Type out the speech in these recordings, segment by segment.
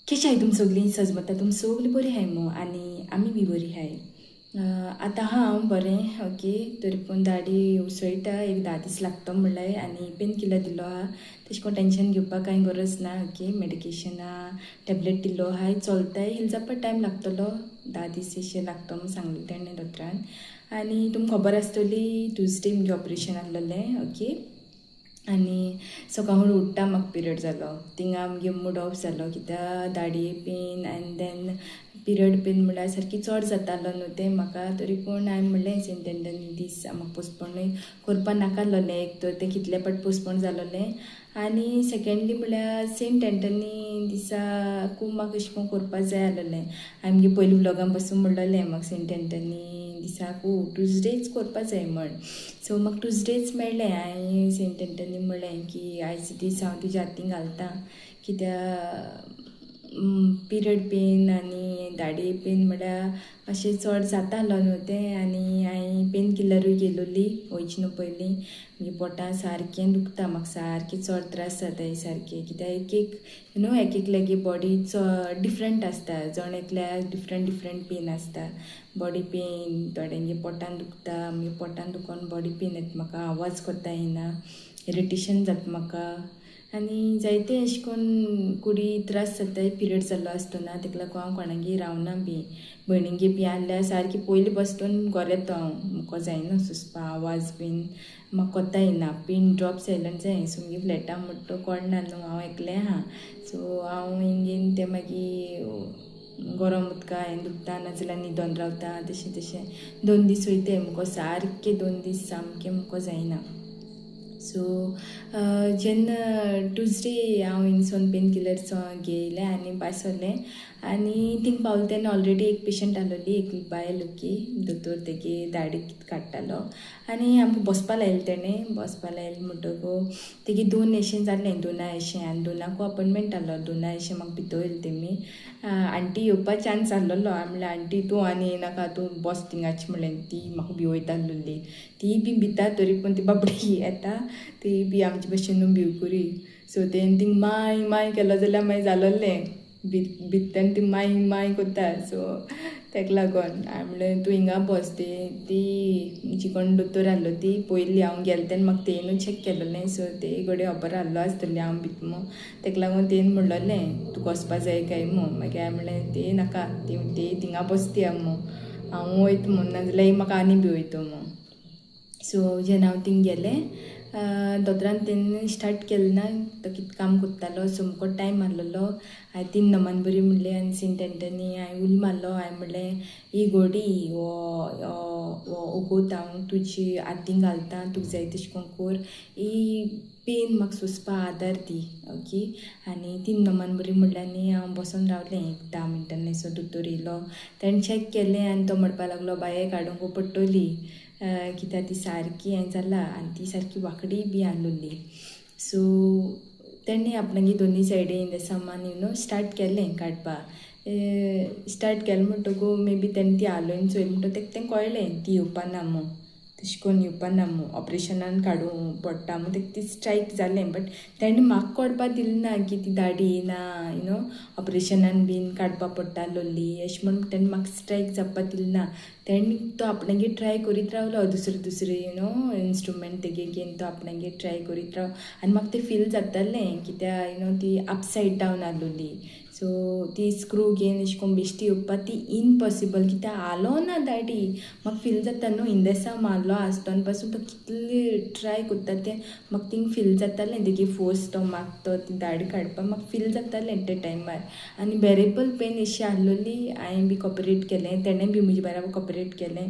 कशी आहे तुमी सगळीं सजमता तुमी सगळीं बरी आहाय मो आनी आमी बी बरी आहाय. आतां हांव बरें ओके तरी पूण दाडी उसळटा एक 10 दीस लागतो म्हणलें आनी पेन किलर दिलो आहा तशें करून टेंशन घेवपाक कांय गरज ना ओके मेडिकेशना टॅबलेट दिल्लो आहाय चलताय हिल जावपाक टायम लागतलो 10 दीस अशें लागतो म्हूण सांगलें तेणें दोतोरान. आनी तुमकां खबर आसतली ट्युजडे म्हजें ऑपरेशन आसलेलें ओके आनी सकाळीं उठटा म्हाका पिरियड जालो थिंगा आमगे मूड ऑफ जालो कित्याक दाडये pain and then period pain म्हणल्यार सारकी चड जातालो न्हू तें म्हाका तरी पूण हांवें म्हणलें सेंटेंडनी दीस म्हाका पोस्टपोनूय करपा नाकालोलें एक तर तें कितले पाट पोस्टपोन जालोलें आनी सेकेंडली म्हळ्यार सेंट एंटनी दिसा खूब म्हाका अशें करून करपा जाय आसलेलें आमगे पयलीं व्लॉगान पासून म्हणलेलें म्हाका सेंट एंटनी दिसाक ट्युजडेच करपा जाय म्हण सो म्हाका ट्युजडेच मेळ्ळें हांवें सेंट एंटनी म्हणलें की आयज दीस हांव तुज्या हातीन घालतां कित्याक पिरियड पेन आनी दाडये पेन म्हळ्यार अशें चड जातालो न्हू तें आनी हांवें पेन किलरूय घेतलोली वयचे न्हू पयलीं म्हणजे पोटां सारकें दुखता म्हाका सारकें चड त्रास जाताय सारके कित्याक एक एक यू नो एक लागी बॉडी चड डिफरंट आसता जण एकल्याक डिफरंट पेन आसता बॉडी पेन थोड्यांगे पोटान दुखता मागीर पोटान दुखोन बॉडी पेन येता म्हाका आवाज कोत्ता येना इरिटेशन जाता म्हाका आनी जायते अशें करून कुडी त्रास जाताय पिरियड जाल्लो आसतना तेका लागून हांव कोणागेर रावना बी भयणींगे बी आहल्यार सारकी पयलीं बसतून घरा येता हांव म्हाका जायना सुसपा आवाज बीन म्हाका कोत्ता येना पिन ड्रॉप सायलंट जाय सो मुगे फ्लॅटान म्हणटा तो कोणना न्हू हांव एकलें आहा सो हांव हिंगेन तें मागीर गरम उदका हें दुखता नाजाल्यार न्हिदोन रावता तशें 2 दीस वयताय मुको सारके 2 दीस सामकें मुको जायना सो जेन्ना ट्युजडे हांव हिंगसोन पेन किलर घेयलें आनी भायर सरलें आनी थिंग पावलें तेन्ना ऑलरेडी एक पेशंट आहलोली एक बायल ओके दोतोर तेगे दाडी काडटालो आनी आमकां बसपा लायलें तेणें बसपा लायलें म्हणटकू तेगे 2 अशें जालें 2 अशें आनी 2 अपॉयंटमेंट आहलो 2 अशें म्हाका भितर तेमी आंटी येवपा चान्स आहलोलो हांवें म्हणलें आंटी तूं आनी येनाका तूं बस थिंगाची म्हणलें ती म्हाका भिवयता आहलोली ती बी भिता तरी पूण ती बाबडी येता ती बी आमचे भशेन न्हू भिवकुरी सो तेणें थिंग माय केलो जाल्यार मागीर जालोलें भित्तान ती माय कोत्ता सो तेका लागोन हांवें म्हणलें तूं हिंगा बस ती जी कोण दोतोर आहलो ती पयलीं हांव गेलें तेन्ना म्हाका तेणूच चॅक केलोलें सो ते घडये खबर आहलो आसतलें हांव भितमो तेका लागून तेणें म्हणलोलें तुका वचपा जाय काय मो मागीर हांवें म्हणलें ते नाका ते थिंगा बसती मो हांव वयता म्हूण नाजाल्यार म्हाका आनी भिवयता मो सो जेन्ना हांव थिंग गेलें दोतोरान तेन्ना स्टार्ट केलें ना तो कितें काम कोत्तालो सो मुको टायम आहलोलो हांवें 3 नमान बरी म्हणलें आनी सेंट एंटनी हांवें उलो मारलो हांवें म्हणलें ही घोडी वो ओगोत हांव तुजी हातीन घालतां तुका जाय तशें करून कोर ही पेन म्हाका सोंसपा आदार दी ओके आनी 3 नमान बरी म्हणलें आनी हांव बसोन रावलें एक 10 मिनटांनी सो दोतोर येयलो ताणें चॅक केलें आनी तो म्हणपा लागलो बाये काडूंक पडटली कित्याक ती सारकी हें जाला आनी ती सारकी वांकडी बी आहलोली सो तेणें आपणागे दोनी सायडीन तें सामान यू नो स्टार्ट केलें काडपाक स्टार्ट केलें म्हणटकू मे बी तेणें ती हालोवन चोय म्हणटा तें कळ्ळें ती येवपाना मो तशें करून येवपाना मो ऑपरेशनान काडूं पडटा मो तेका ती स्ट्रायक जालें बट तेणें म्हाका कळपा दिलें ना की ती दाडी येना यू नो ऑपरेशनान बीन काडपा पडटा लोली अशें म्हणून तेणें म्हाका स्ट्रायक जावपा दिलें ना तेणें तो आपणागे ट्राय करीत रावलो दुसरे यू नो इंस्ट्रुमेंट तेगे घेवन तो आपणागे ट्राय करीत राव आनी म्हाका तें फील जातालें कित्याक यू नो ती अपसायड डावन आहलोली सो ती स्क्रू घेवन अशें करून बेश्टी येवपा ती इम्पॉसिबल कित्याक आलो ना दाडी म्हाका फील जाता न्हू इंदेसा मारलो आसतना पासून तो कितले ट्राय कोत्ता तें म्हाका थिंग फील जातालें तेगे फोर्स तो मारतो ती दाडी काडपाक म्हाका फील जातालें ते टायमार आनी बेरेबल पेन अशी आहलोली हांवें बी कॉपरेट केलें तेणें बी म्हजे बाराबर कॉपरेट केलें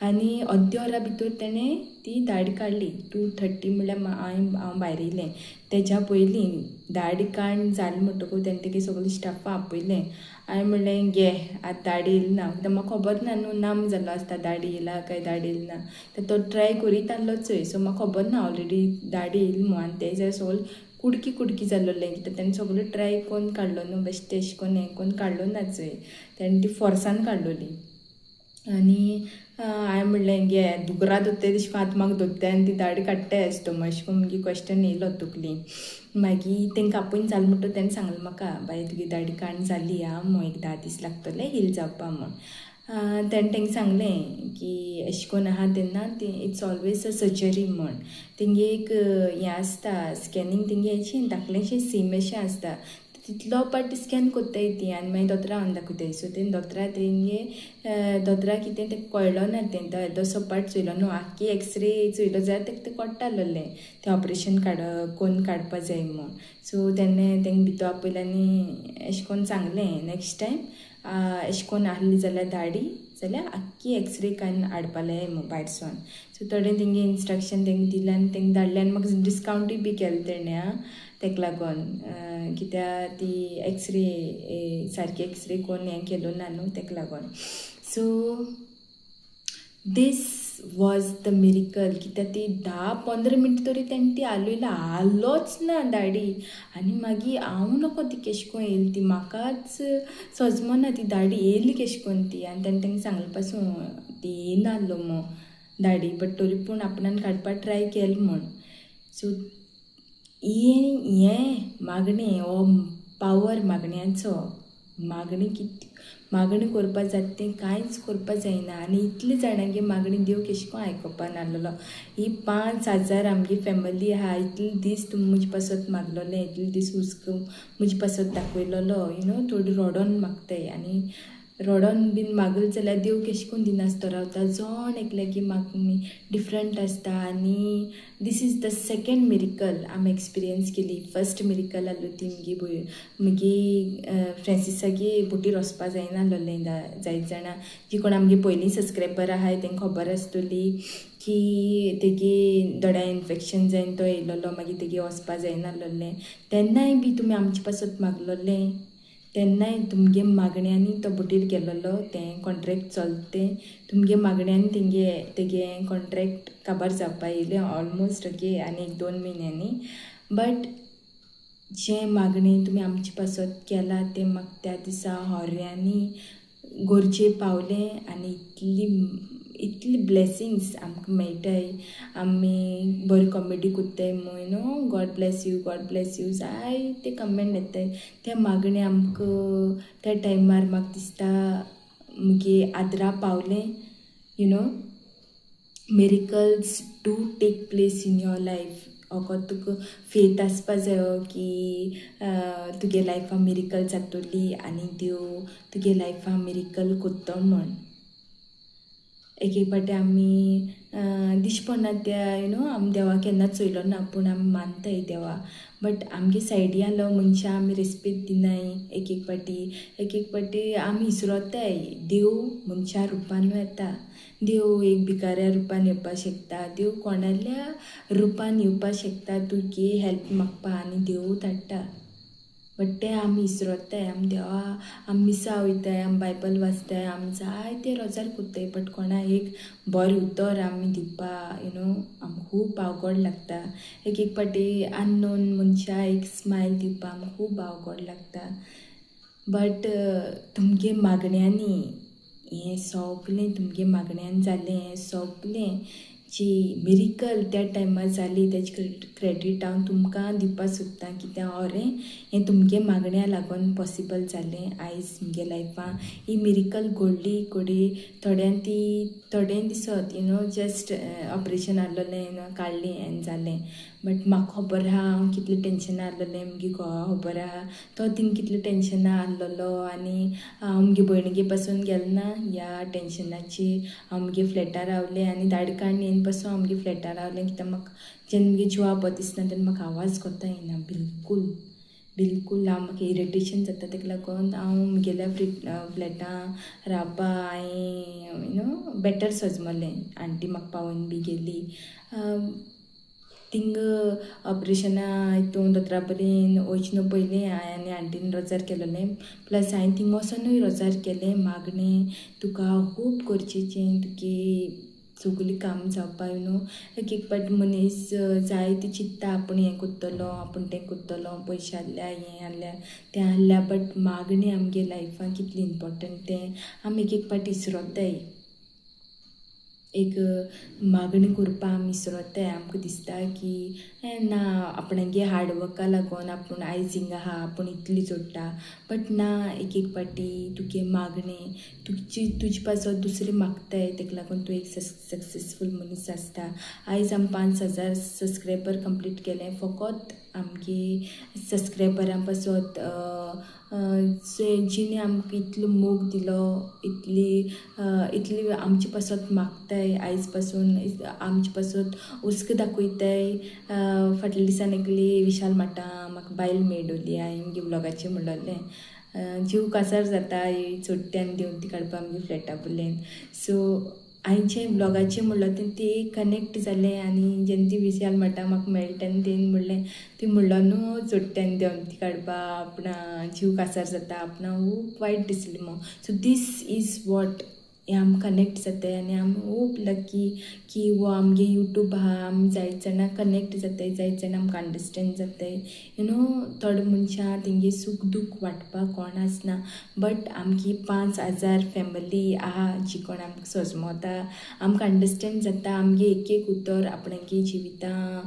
आनी अर्दे वरा भितर तेणें ती दाडी काडली 2:30 म्हणल्यार हांव भायर येयलें तेज्या पयलीं दाडी काड जालें म्हणटकूच तेणें तेगे सगळें स्टाफा आपयलें हांवें म्हणलें गे आतां दाडी येयली ना कित्याक म्हाका खबर ना न्हू नाम जालो आसता दाडी येयला काय दाडी येयली ना तर तो ट्राय करीत आहलो चोय सो म्हाका खबर ना ऑलरेडी दाडी येयली म्हूण आनी तेजे सगळें कुडकी जालोलें कित्याक तेणें सगळें ट्राय करून काडलो न्हू बेश्टें अशें करून हें करून काडलो ना चोय तेणें ती फोर्सान काडलोली आनी हांवें म्हणलें गे दुकरा दोत्ताय तशें करून आतां म्हाका दोत्ताय आनी ती दाडी काडटाय आसता अशें करून मुगे क्वेश्चन येयलो तकली मागीर तांकां आपूण जालें म्हणटा तेणें सांगलें म्हाका बाय तुगे दाडी काण जाली आं एक 10 दीस लागतले हील जावपा म्हूण तेणें तांकां सांगलें की अशें करून आहा तेन्ना इट्स ऑलवेज अ सर्जरी म्हूण तेंगे एक हें आसता स्कॅनिंग तेंगे अशें धाकलेंशें सीम अशें आसता तितलो पाटी स्कॅन कोत्ताय ती आनी मागीर दोतोरा हाडून दाखयताय सो तें दोतोरा तेंगे दोतोरा कितें तें कळ्ळो ना तें तो येदोसो पार्ट चोयलो न्हू आख्खी एक्सरे चोयलो जाल्यार तेका तें कोट्टालोलें तें ऑपरेशन कोन्न काडपा जाय म्हूण सो तेन्ना तेंकां भितर आपयलें आनी अशें कोन्न सांगलें नेक्स्ट टायम अशें कोन्न आहली जाल्यार दाडी जाल्यार आख्खी एक्सरे काडून हाडपा जाय म्हूण भायरसून सो थोडें तेंगे इंस्ट्रक्शन तेंकां दिलें आनी तेंकां धाडलें आनी म्हाका डिस्कावंटूय बी केलें तेणें आं तेका लागोन कित्याक ती एक्सरे सारकी एक्सरे कोन्न हें केलो ना न्हू तेका लागोन so this was the miracle कित्याक ती 10-15 मिनटां तरी तेणें ती हालोच ना दाडी आनी मागीर हांव नको ती केश कोन्न येयली ती म्हाकाच सजमना ती दाडी येयली केश कोन्न ती आनी तेणें तांकां सांगले पासून ती येयनाहलो मो दाडी बट तरी पूण आपणान काडपा ट्राय केलें म्हूण सो हें मागणें हो पावर मागण्यांचो मागणी करपा जाता तें कांयच करपा जायना आनी इतली जाणांगे मागणी देव केश कोन्न आयकोपा नाहलेलो ही 5,000 आमगे फॅमिली आहा इतले दीस तुमी म्हजे पासत मागलोलें इतले दीस हुस्क म्हजे पासत दाखयलोलो थोडी रोडोन मागताय आनी रोडोन बीन मागले जाल्यार देव केश कोन्न दिनासतो रावता जोण एकल्यागी मागणी डिफरंट आसता आनी this is the second miracle आमी एक्सपिरियन्स केली फर्स्ट मिरिकल आहलो ती मुगे फ्रेंसिसागे बोटीर वचपा जायनाहलोलें जायत जाणां जी कोण आमगे पयलीं सबस्क्रायबर आहाय तांकां खबर आसतली की तेगे दोळ्या इन्फेक्शन जायन तो येयलोलो मागीर तेगे वचपा जायनाहलोलें तेन्नाय बी तुमी आमचे पासत मागलोलें तेन्नाय तुमगे मागण्यांनी तो बोटीर गेलोलो तें कॉन्ट्रॅक्ट चलता तें तुमगे मागण्यांनी तेगे कॉन्ट्रॅक्ट काबार जावपा येयलें ऑलमोस्ट ओके आनी 1-2 म्हयन्यांनी बट जे मागणी तुमी आमचे पासत केला तें म्हाका त्या दिसा होऱ्यांनी गोरजे पावलें आनी इतली ब्लेसिंग्स आमकां मेळटाय आमी बरी कॉमेडी कोत्ताय गॉड ब्लेस यू जायते कमेंट येताय त्या मागणी आमकां त्या टायमार म्हाका दिसता मुगे आदरा पावलें miracles do take place in your life अगोर तुका फेथ आसपा जायो की तुगे लायफा मिरिकल जातोली आनी देव तुगे लायफा मिरिकल कोत्तो म्हूण एक पाटी आमी दिश्टी त्या आमी देवा केन्ना चोयलो ना पूण आमी मानताय देवा बट आमगे सायडी आहलो मनशां आमी रेस्पेक्ट दिनाय एक पाटी आमी इसरोताय देव मनशां रुपान येता देव एक भिकाऱ्या रुपान येवपा शकता देव कोणाल्या रुपान येवपा शकता तुगे हेल्प मागपा आनी देवूय धाडटा बट तें आमी इसरोताय आमी देवा आमी मिसा वयताय आमी बायबल वाचताय आमी जायते रोजार कोत्ताय बट कोणा एक बरें उतर आमी दिवपा आमकां खूब आवगोड लागता एक पाटी अननोन मनशां एक स्मायल दिवपा आमकां खूब आवगोड लागता बट तुमगे मागण्यांनी हें सोगलें तुमगे मागण्यान जालें हें सोगलें जी मिरिकल त्या टायमार जाली तेजे क्रेडीट हांव तुमकां दिवपा सोदतां कित्याक हें तुमगे मागण्या लागून पॉसिबल जालें आयज म्हगे लायफान ही मिरिकल घडली थोडे दिसत जस्ट ऑपरेशन आहलोलें काडलें एन जालें बट म्हाका खबर आहा हांव कितलें टेंशना आहलोलें मुगे घोवा खबर आहा तो थिंग कितलें टेंशना आहलोलो आनी हांव मुगे भयणीगे पासून गेलें ना ह्या टेंशनाची हांव मुगे फ्लॅटार रावलें आनी दाडी काडून येवन पासून हांव मुगे फ्लॅटार रावलें कित्याक म्हाका जेन्ना मुगे जिवा बरो दिसना तेन्ना म्हाका आवाज कोत्ता येना बिलकूल म्हाका इरिटेशन जाता तेका लागून हांव मुगेल्या फ्लॅटां रावपा हांवें बेटर सजमलें आंटी म्हाका पावोन बी गेली थिंग ऑपरेशना हितून दोतोरा बरें वयचें पयलीं हांवें आनी आंटीन रोजार केलोलें प्लस हांवें थिंग वचोनूय रोजार केलें मागणें तुका खूब गरजेचें तुगे सगलीं काम जावपा एक पाटी मनीस जायते चिंत्ता आपूण हें कोत्तलो आपूण तें कोत्तलो पयशे आहल्या हें आहल्या तें आहल्या बट मागणी आमगे लायफान कितली इम्पॉर्टंट तें आमी एक पाटी इसरोताय एक मागणी करपा आमी विसरताय. आमकां दिसता की ना आपणागे हार्डवर्का लागून आपूण आयज हिंगा आहा, आपूण इतली जोडटा. बट ना, एक एक पाटी तुगे मागणें तुजे पासत दुसरे मागताय, तेका लागून तूं एक सक्सेसफूल मनीस आसता. आयज आमी 5,000 सबस्क्रायबर कंप्लीट केले फकत आमगे सबस्क्रायबरां पासत जिणे आमकां इतलो मोग दिलो, इतली आमचे पासत मागताय आयज पासून, आमचे पासत उस्क दाखयताय. फाटल्या दिसान एकली विशाल माटा म्हाका बायल मेळ्ळी, हांवें म्हगे ब्लॉगाचेर म्हणलोलें जीव कासार जाता चोडट्यान दिवन ती काडपा आमगे फ्लॅटा बोलेन. सो हांवें जें ब्लॉगाचेर म्हणलो ते कनेक्ट जालें. आनी जेन्ना ती विशाल माटा म्हाका मेळ्ळी तेन्ना तेणी म्हणलें, ती म्हणलो न्हू चोडट्यान देंवन ती काडपा आपणा जीव कासार जाता, आपणा खूब वायट दिसलें मो. सो दीस इज वॉट हें आमी कनेक्ट जाताय. आनी आमी खूब लकी की वो आमगे यूट्यूब आहा, आमी जायत जाणां कनेक्ट जाताय, जायत जाणां आमकां अंडरस्टँड जाताय. थोडे मनशां तेंगे सूख दूख वांटपाक कोण आसना. बट आमगी 5,000 फॅमिली आहा जी कोण आमकां सोजमोता, आमकां अंडरस्टँड जाता आमगे एक एक उतर आपणागे जिवितां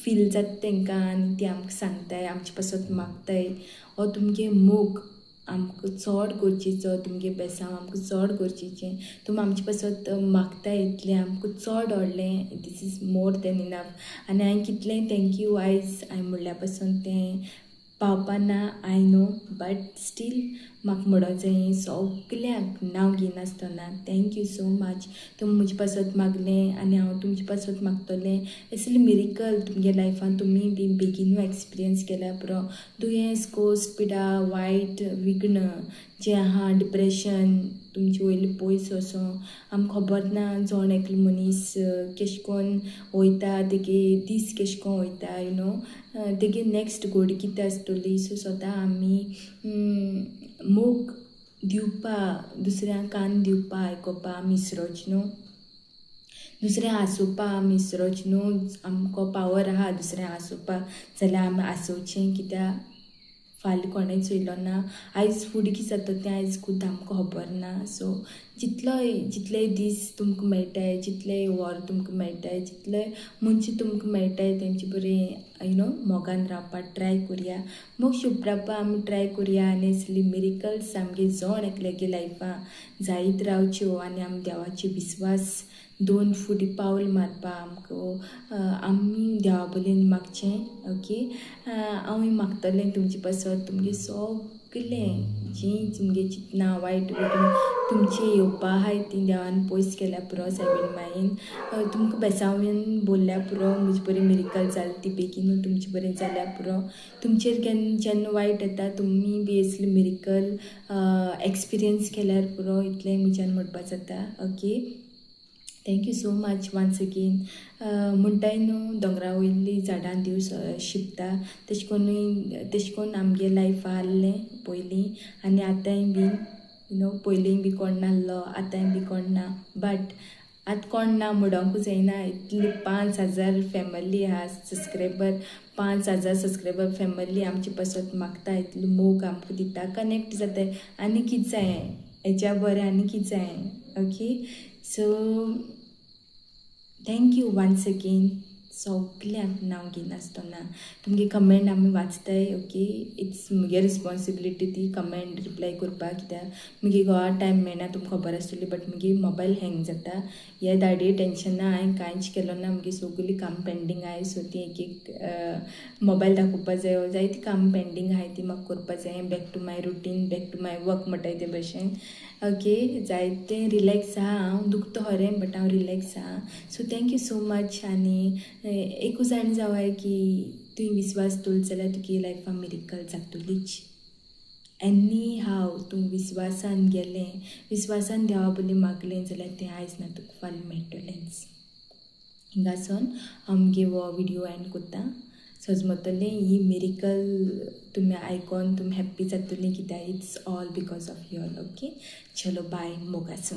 फील जाता तेंकां. आनी ती आमकां सांगताय, आमचे पासत मागताय हो तुमगे मोग आमकां चड गरजेचो, तुमगे बेसांव आमकां चड गरजेचें. तुमी आमचे पासत मागताय इतलें आमकां चड व्हडलें, this is more than enough. आनी हांवें कितलेंय थँक्यू आयज हांवें म्हणल्या पासून तें पावपा ना आय नो, बट स्टील म्हाका म्हणो जाय सगल्यांक नांव घेयनासतना थँक्यू सो मच. तुमी म्हजे पासत मागलें आनी हांव तुमचे पासत मागतलें. असली मिरेकल तुमगे लायफान तुमी बी बेगीनू एक्सपिरियन्स केल्या पुरो. दुयेंस कोस्ट पिडा वायट विघ्न जें आहा, डिप्रेशन तुमचे वयले पयस वचों आमकां खबर ना. जोण एकलो मनीस केश कोन्न वयता, तेगे दीस केश कोन्न वयता, तेगे नॅक्स्ट घोडी कितें आसतली. सो सोदां आमी मोग दिवपा, दुसऱ्यांक कान दिवपा आयकोपा आमी विसरोच न्हू. दुसऱ्यांक हांसोवपा आमी विसरोच न्हू. आमकां पावर आहा दुसऱ्यांक हांसोवपाक जाल्यार आमी हांसोवचें, कित्याक फाल्यां कोणें चोयलो ना. आयज फुडें कितें जाता तें आयज खूद आमकां खबर ना. सो जितलेय दीस तुमकां मेळटाय, जितलेय वर तुमकां मेळटाय, जितले मनशां तुमकां मेळटाय तेंचे बरें मोगान रावपाक ट्राय करया. मोग शिंपरावपा आमी ट्राय करया. आनी असली मिरेकल्स आमगे जोण एकल्यागे लायफां जायत रावच्यो. आनी आमी देवाचे विस्वास दोन फुडें पावल मारपा आमी देवा बोलेन मागचें. ओके, हांव मागतलें तुमचे पासत तुमगे सगलें जीं तुमगे चिंतनां वायट विघ्न तुमचे येवपा आहाय तीं देवान पयस केल्या पुरो. 7 मायेन तुमकां बेसांवेन बोलल्या पुरो. म्हजे बरें मिरेकल जालें ती बेगीनू तुमचे बरें जाल्या पुरो. तुमचेर जेन्ना वायट येता तुमी बी असली मिरेकल एक्सपिरियन्स केल्यार पुरो. इतलें म्हज्यान म्हणपा जाता. Okay, thank you so much once again. म्हणटाय न्हू दोंगरा वयली झाडां देव शिंपता, तेशें कोन्न आमगे लायफ आहलें पयलीं आनी आतांय बीन. पयलीं बी कोण नाहलो, आतांय बी कोण ना. बट आतां कोण ना म्हणोंकूच जायना. इतली 5,000 फॅमिली आहा सबस्क्रायबर, 5,000 सबस्क्रायबर फॅमिली आमचे पासत मागता, इतलो मोग आमकां दिता, कनेक्ट जाताय. आनी कितें जाय हेच्या बरें, आनी कितें जाय. Okay, so thank you once again. सगल्यांक नांव घेयनासतना तुमगे कमेंट आमी वाचताय. ओके, इट्स मुगे रिस्पॉन्सिबिलिटी ती कमेंट रिप्लाय करपाक, कित्याक मुगे गोवा टायम मेळना तुमकां खबर आसतली. बट मुगे मोबायल हँग जाता, ह्या दाडये टेंशन ना. हांवें कांयच केलो ना, मुगे सगलीं काम पेंडींग आहाय. सो ती एक मोबायल दाखोवपा जायो, जायती काम पेंडींग आहाय ती म्हाका करपा जाय. Back to my routine, back to my work म्हणटाय ते भशेन. ओके, जायतें रिलॅक्स आहा हांव. दुखता खरें बट हांव रिलॅक्स आहा. So thank you so much. आनी एकूच जाण जावाय की तुवें विस्वास दवरलो जाल्यार तुगे लायफान मिरेकल जातलीच. एनी हाव तूं विस्वासान गेलें, विस्वासान देवा बोली मागलें जाल्यार तें आयज ना तुका फाल्यां मेळटलेंच. हिंगासून आमगे हो विडियो एंड कोत्ता. सोजमतलें ही मिरेकल तुमी आयकोन तुमी हॅप्पी जातलीं, कित्याक it's all because of your. Okay, चलो बाय, मोगाचो.